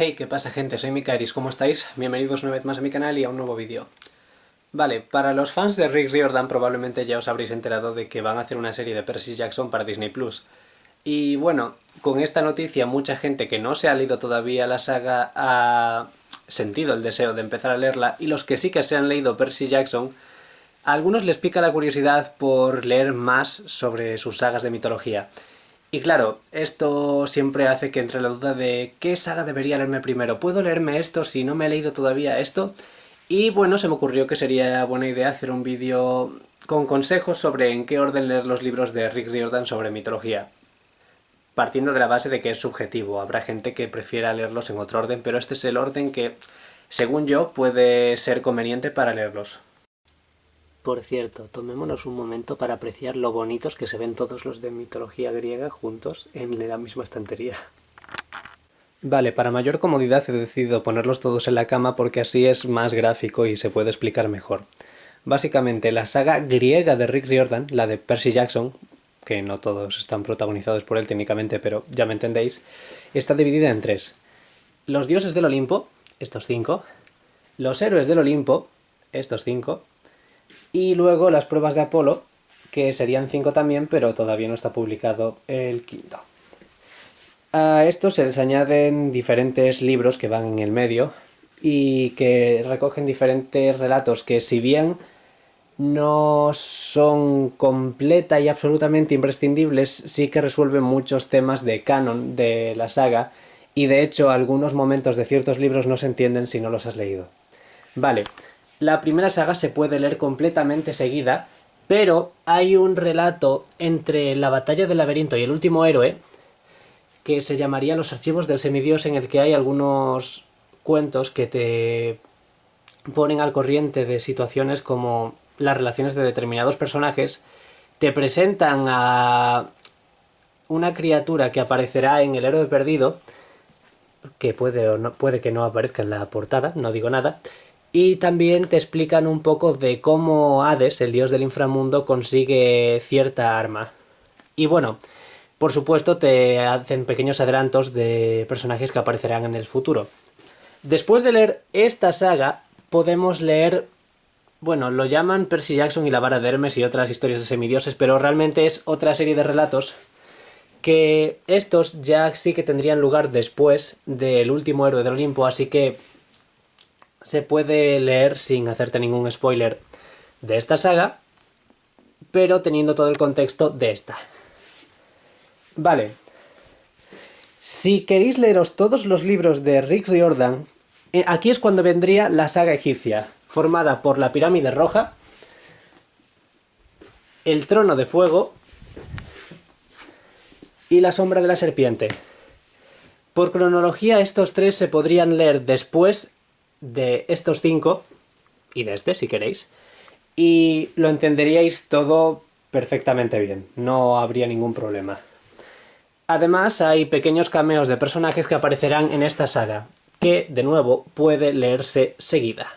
Hey, ¿qué pasa gente? Soy Mikaeris, ¿cómo estáis? Bienvenidos una vez más a mi canal y a un nuevo vídeo. Vale, para los fans de Rick Riordan probablemente ya os habréis enterado de que van a hacer una serie de Percy Jackson para Disney+. Y bueno, con esta noticia mucha gente que no se ha leído todavía la saga ha sentido el deseo de empezar a leerla, y los que sí que se han leído Percy Jackson, a algunos les pica la curiosidad por leer más sobre sus sagas de mitología. Y claro, esto siempre hace que entre la duda de ¿qué saga debería leerme primero? ¿Puedo leerme esto si no me he leído todavía esto? Y bueno, se me ocurrió que sería buena idea hacer un vídeo con consejos sobre en qué orden leer los libros de Rick Riordan sobre mitología. Partiendo de la base de que es subjetivo, habrá gente que prefiera leerlos en otro orden, pero este es el orden que, según yo, puede ser conveniente para leerlos. Por cierto, tomémonos un momento para apreciar lo bonitos que se ven todos los de mitología griega juntos en la misma estantería. Vale, para mayor comodidad he decidido ponerlos todos en la cama porque así es más gráfico y se puede explicar mejor. Básicamente, la saga griega de Rick Riordan, la de Percy Jackson, que no todos están protagonizados por él técnicamente, pero ya me entendéis, está dividida en tres. Los dioses del Olimpo, estos 5, los héroes del Olimpo, estos 5, y luego las pruebas de Apolo, que serían 5 también, pero todavía no está publicado el quinto. A esto se les añaden diferentes libros que van en el medio y que recogen diferentes relatos que, si bien no son completa y absolutamente imprescindibles, sí que resuelven muchos temas de canon de la saga, y de hecho algunos momentos de ciertos libros no se entienden si no los has leído. Vale, la primera saga se puede leer completamente seguida, pero hay un relato entre la batalla del laberinto y el último héroe que se llamaría Los archivos del semidios, en el que hay algunos cuentos que te ponen al corriente de situaciones como las relaciones de determinados personajes, te presentan a una criatura que aparecerá en El héroe perdido, que puede que no aparezca en la portada, no digo nada, y también te explican un poco de cómo Hades, el dios del inframundo, consigue cierta arma. Y bueno, por supuesto te hacen pequeños adelantos de personajes que aparecerán en el futuro. Después de leer esta saga, podemos leer, bueno, lo llaman Percy Jackson y la vara de Hermes y otras historias de semidioses, pero realmente es otra serie de relatos que estos ya sí que tendrían lugar después del último héroe del Olimpo, así que se puede leer sin hacerte ningún spoiler de esta saga, pero teniendo todo el contexto de esta. Vale. Si queréis leeros todos los libros de Rick Riordan, aquí es cuando vendría la saga egipcia, formada por la pirámide roja, el trono de fuego y la sombra de la serpiente. Por cronología, estos tres se podrían leer después de estos 5 y de este, si queréis, y lo entenderíais todo perfectamente bien, no habría ningún problema. Además, hay pequeños cameos de personajes que aparecerán en esta saga, que, de nuevo, puede leerse seguida.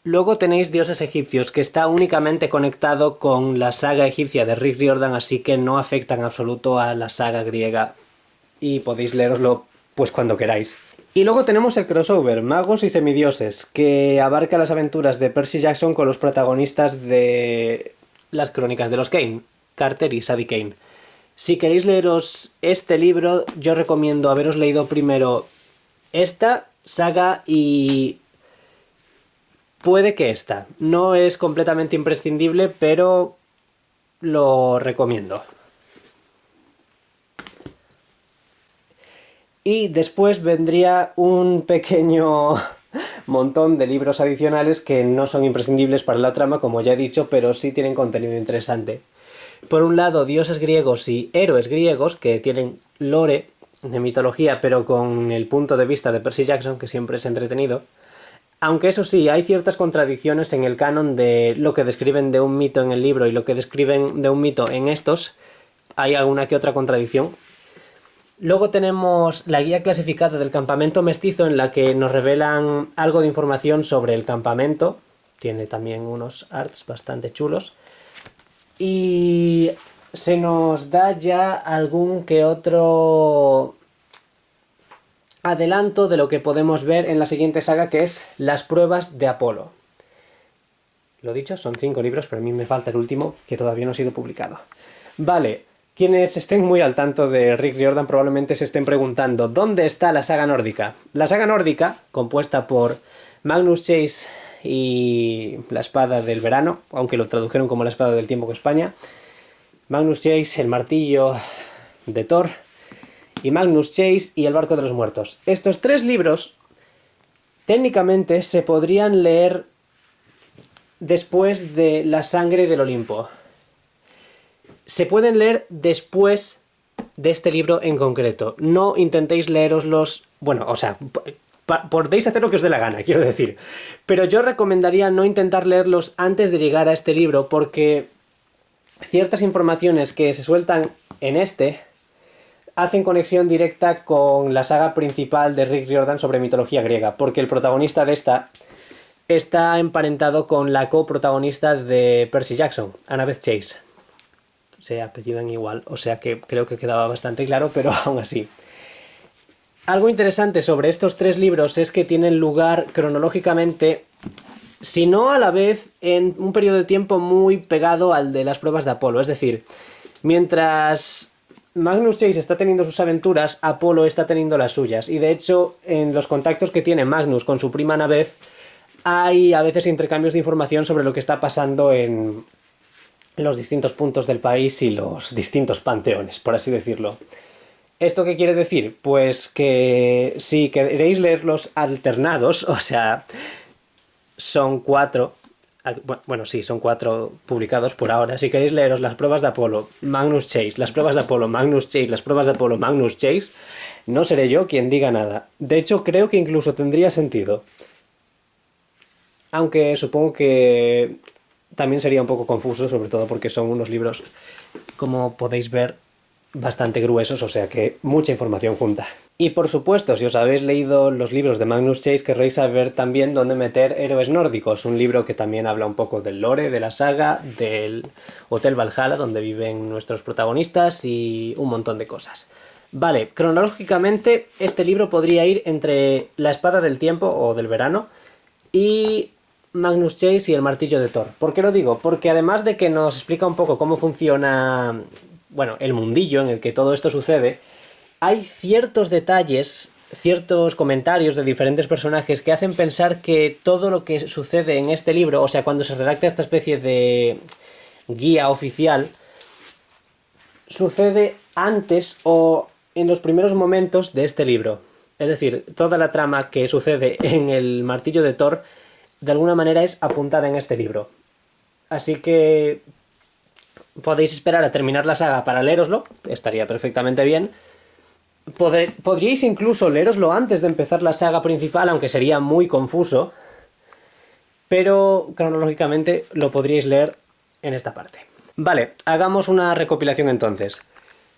Luego tenéis dioses egipcios, que está únicamente conectado con la saga egipcia de Rick Riordan, así que no afecta en absoluto a la saga griega, y podéis leeroslo pues cuando queráis. Y luego tenemos el crossover, magos y semidioses, que abarca las aventuras de Percy Jackson con los protagonistas de las crónicas de los Kane, Carter y Sadie Kane. Si queréis leeros este libro, yo recomiendo haberos leído primero esta saga y puede que esta. No es completamente imprescindible, pero lo recomiendo. Y después vendría un pequeño montón de libros adicionales que no son imprescindibles para la trama, como ya he dicho, pero sí tienen contenido interesante. Por un lado, dioses griegos y héroes griegos, que tienen lore de mitología, pero con el punto de vista de Percy Jackson, que siempre es entretenido. Aunque eso sí, hay ciertas contradicciones en el canon de lo que describen de un mito en el libro y lo que describen de un mito en estos. Hay alguna que otra contradicción. Luego tenemos la guía clasificada del campamento mestizo, en la que nos revelan algo de información sobre el campamento. Tiene también unos arts bastante chulos. Y se nos da ya algún que otro adelanto de lo que podemos ver en la siguiente saga, que es Las pruebas de Apolo. Lo dicho, son 5 libros, pero a mí me falta el último, que todavía no ha sido publicado. Vale, quienes estén muy al tanto de Rick Riordan probablemente se estén preguntando ¿dónde está la saga nórdica? La saga nórdica, compuesta por Magnus Chase y la espada del verano, aunque lo tradujeron como la espada del tiempo con España, Magnus Chase, el martillo de Thor, y Magnus Chase y el barco de los muertos. Estos 3 libros técnicamente se podrían leer después de La sangre del Olimpo. Se pueden leer después de este libro en concreto. No intentéis leeroslos... Bueno, o sea, podéis hacer lo que os dé la gana, quiero decir. Pero yo recomendaría no intentar leerlos antes de llegar a este libro, porque ciertas informaciones que se sueltan en este hacen conexión directa con la saga principal de Rick Riordan sobre mitología griega, porque el protagonista de esta está emparentado con la coprotagonista de Percy Jackson, Annabeth Chase. Se apellidan igual, o sea que creo que quedaba bastante claro, pero aún así. Algo interesante sobre estos 3 libros es que tienen lugar cronológicamente, si no a la vez, en un periodo de tiempo muy pegado al de las pruebas de Apolo. Es decir, mientras Magnus Chase está teniendo sus aventuras, Apolo está teniendo las suyas. Y de hecho, en los contactos que tiene Magnus con su prima Annabeth, hay a veces intercambios de información sobre lo que está pasando en los distintos puntos del país y los distintos panteones, por así decirlo. ¿Esto qué quiere decir? Pues que si queréis leerlos alternados, o sea, son 4, bueno, sí, son 4 publicados por ahora. Si queréis leeros las pruebas de Apolo, Magnus Chase, las pruebas de Apolo, Magnus Chase, las pruebas de Apolo, Magnus Chase, no seré yo quien diga nada. De hecho, creo que incluso tendría sentido. Aunque supongo que también sería un poco confuso, sobre todo porque son unos libros, como podéis ver, bastante gruesos, o sea que mucha información junta. Y por supuesto, si os habéis leído los libros de Magnus Chase, querréis saber también dónde meter Héroes Nórdicos, un libro que también habla un poco del lore, de la saga, del Hotel Valhalla, donde viven nuestros protagonistas y un montón de cosas. Vale, cronológicamente este libro podría ir entre La espada del tiempo o del verano y Magnus Chase y el martillo de Thor. ¿Por qué lo digo? Porque además de que nos explica un poco cómo funciona, bueno, el mundillo en el que todo esto sucede, hay ciertos detalles, ciertos comentarios de diferentes personajes que hacen pensar que todo lo que sucede en este libro, o sea, cuando se redacta esta especie de guía oficial, sucede antes o en los primeros momentos de este libro. Es decir, toda la trama que sucede en el martillo de Thor de alguna manera es apuntada en este libro. Así que podéis esperar a terminar la saga para leéroslo, estaría perfectamente bien. Podríais incluso leéroslo antes de empezar la saga principal, aunque sería muy confuso, pero cronológicamente lo podríais leer en esta parte. Vale, hagamos una recopilación entonces.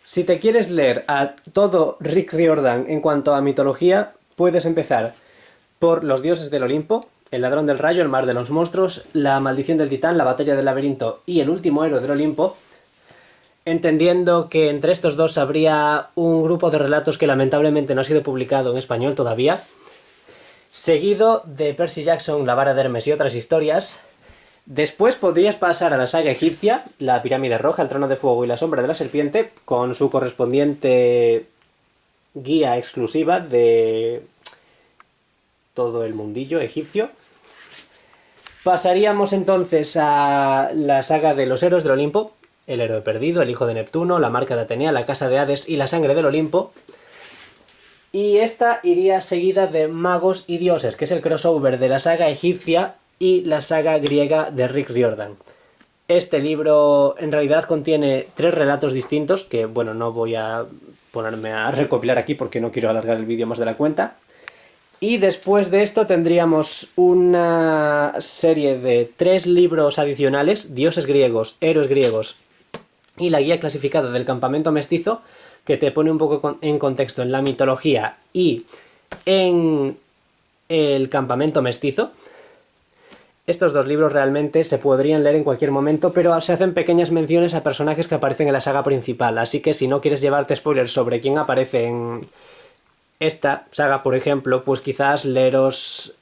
Si te quieres leer a todo Rick Riordan en cuanto a mitología, puedes empezar por Los dioses del Olimpo, El ladrón del rayo, El mar de los monstruos, La maldición del titán, La batalla del laberinto y El último héroe del Olimpo, entendiendo que entre estos dos habría un grupo de relatos que lamentablemente no ha sido publicado en español todavía, seguido de Percy Jackson, La vara de Hermes y otras historias. Después podrías pasar a la saga egipcia, La pirámide roja, El trono de fuego y La sombra de la serpiente, con su correspondiente guía exclusiva de todo el mundillo egipcio. Pasaríamos entonces a la saga de los héroes del Olimpo, El héroe perdido, El hijo de Neptuno, La marca de Atenea, La casa de Hades y La sangre del Olimpo. Y esta iría seguida de Magos y dioses, que es el crossover de la saga egipcia y la saga griega de Rick Riordan. Este libro en realidad contiene 3 relatos distintos, que bueno, no voy a ponerme a recopilar aquí porque no quiero alargar el vídeo más de la cuenta. Y después de esto tendríamos una serie de 3 libros adicionales, Dioses griegos, Héroes griegos y la guía clasificada del campamento mestizo, que te pone un poco en contexto en la mitología y en el campamento mestizo. Estos 2 libros realmente se podrían leer en cualquier momento, pero se hacen pequeñas menciones a personajes que aparecen en la saga principal, así que si no quieres llevarte spoilers sobre quién aparece en esta saga, por ejemplo, pues quizás leeros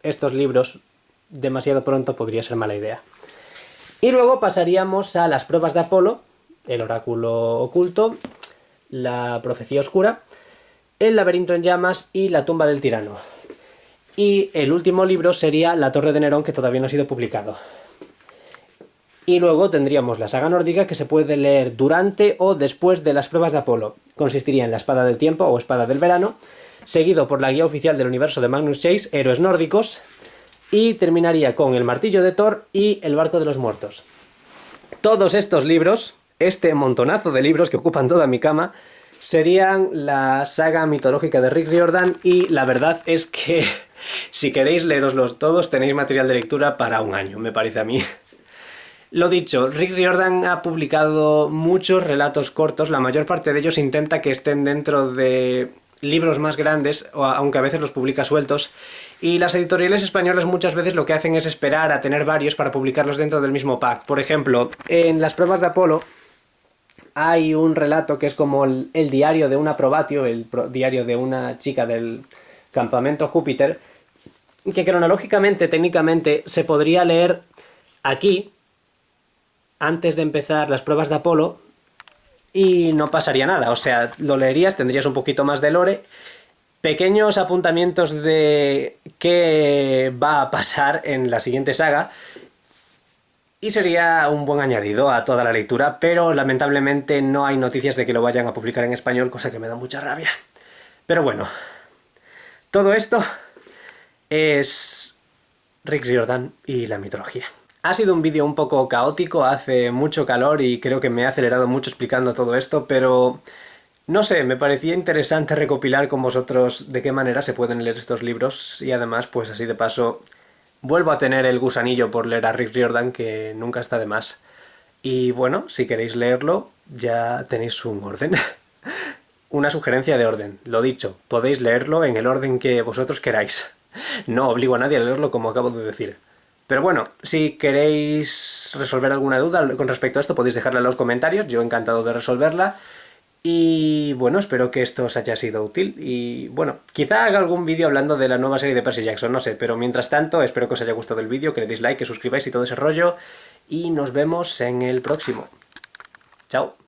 estos libros demasiado pronto podría ser mala idea. Y luego pasaríamos a las pruebas de Apolo, el oráculo oculto, la profecía oscura, el laberinto en llamas y la tumba del tirano. Y el último libro sería La torre de Nerón, que todavía no ha sido publicado. Y luego tendríamos la saga nórdica, que se puede leer durante o después de las pruebas de Apolo. Consistiría en la espada del tiempo o espada del verano, seguido por la guía oficial del universo de Magnus Chase, héroes nórdicos, y terminaría con el martillo de Thor y el barco de los muertos. Todos estos libros, este montonazo de libros que ocupan toda mi cama, serían la saga mitológica de Rick Riordan, y la verdad es que si queréis leeroslos todos tenéis material de lectura para un año, me parece a mí. Lo dicho, Rick Riordan ha publicado muchos relatos cortos, la mayor parte de ellos intenta que estén dentro de libros más grandes, aunque a veces los publica sueltos, y las editoriales españolas muchas veces lo que hacen es esperar a tener varios para publicarlos dentro del mismo pack. Por ejemplo, en las pruebas de Apolo hay un relato que es como el diario de una probatio, diario de una chica del campamento Júpiter, que cronológicamente, técnicamente, se podría leer aquí, antes de empezar las pruebas de Apolo, y no pasaría nada. O sea, lo leerías, tendrías un poquito más de lore, pequeños apuntamientos de qué va a pasar en la siguiente saga, y sería un buen añadido a toda la lectura, pero lamentablemente no hay noticias de que lo vayan a publicar en español, cosa que me da mucha rabia. Pero bueno, todo esto es Rick Riordan y la mitología. Ha sido un vídeo un poco caótico, hace mucho calor y creo que me he acelerado mucho explicando todo esto, pero no sé, me parecía interesante recopilar con vosotros de qué manera se pueden leer estos libros, y además, pues así de paso, vuelvo a tener el gusanillo por leer a Rick Riordan, que nunca está de más. Y bueno, si queréis leerlo, ya tenéis un orden. Una sugerencia de orden, lo dicho, podéis leerlo en el orden que vosotros queráis. No obligo a nadie a leerlo como acabo de decir. Pero bueno, si queréis resolver alguna duda con respecto a esto, podéis dejarla en los comentarios, yo encantado de resolverla. Y bueno, espero que esto os haya sido útil. Y bueno, quizá haga algún vídeo hablando de la nueva serie de Percy Jackson, no sé. Pero mientras tanto, espero que os haya gustado el vídeo, que le deis like, que suscribáis y todo ese rollo. Y nos vemos en el próximo. Chao.